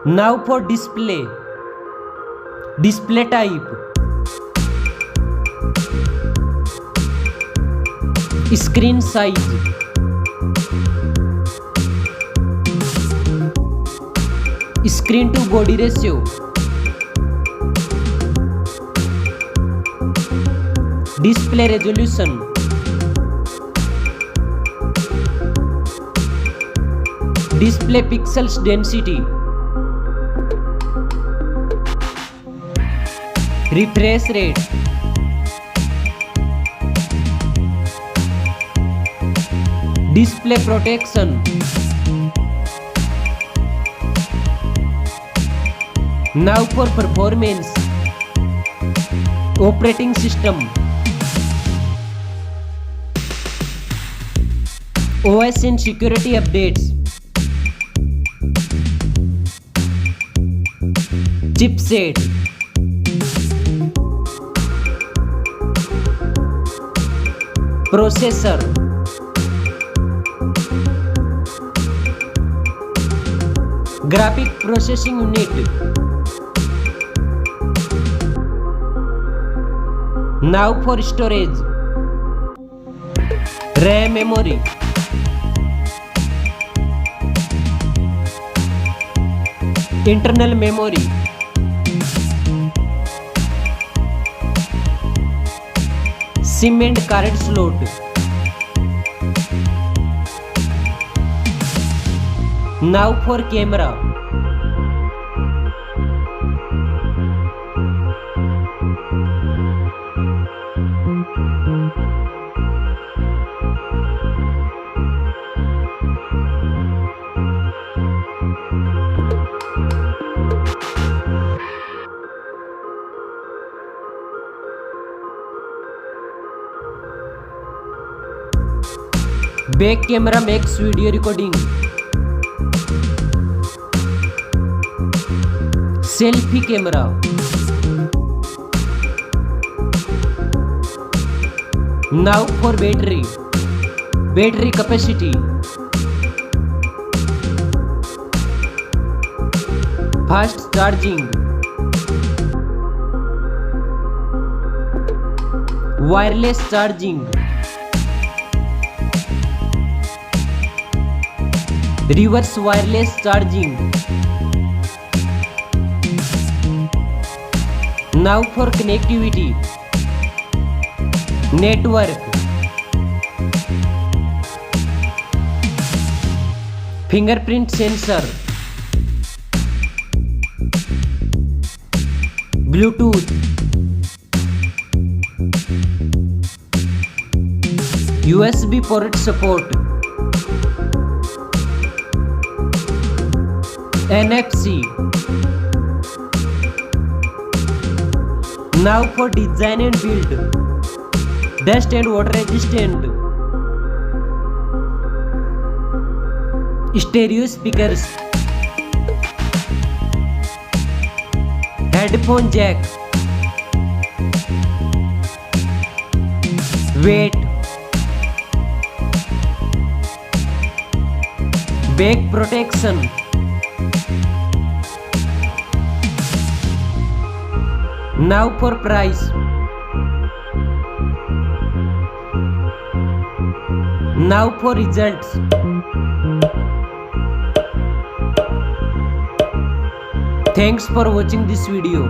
Now for display. Display type. Screen size. Screen to body ratio. Display resolution. Display pixels density. Refresh rate. Display protection. Now for performance. Operating system. OS and security updates. Chipset. Processor. Graphic processing unit. Now for storage. RAM memory. Internal memory. SIM and card slot. Now for camera. Back camera makes video recording. Selfie camera. Now for battery. Battery capacity. Fast charging. Wireless charging. Reverse wireless charging. Now for connectivity. Network. Fingerprint sensor. Bluetooth. USB port support. NFC. Now for design and build. Dust and water resistant. Stereo speakers. Headphone jack. Weight. Back protection. Now for price. Now for results. Thanks for watching this video.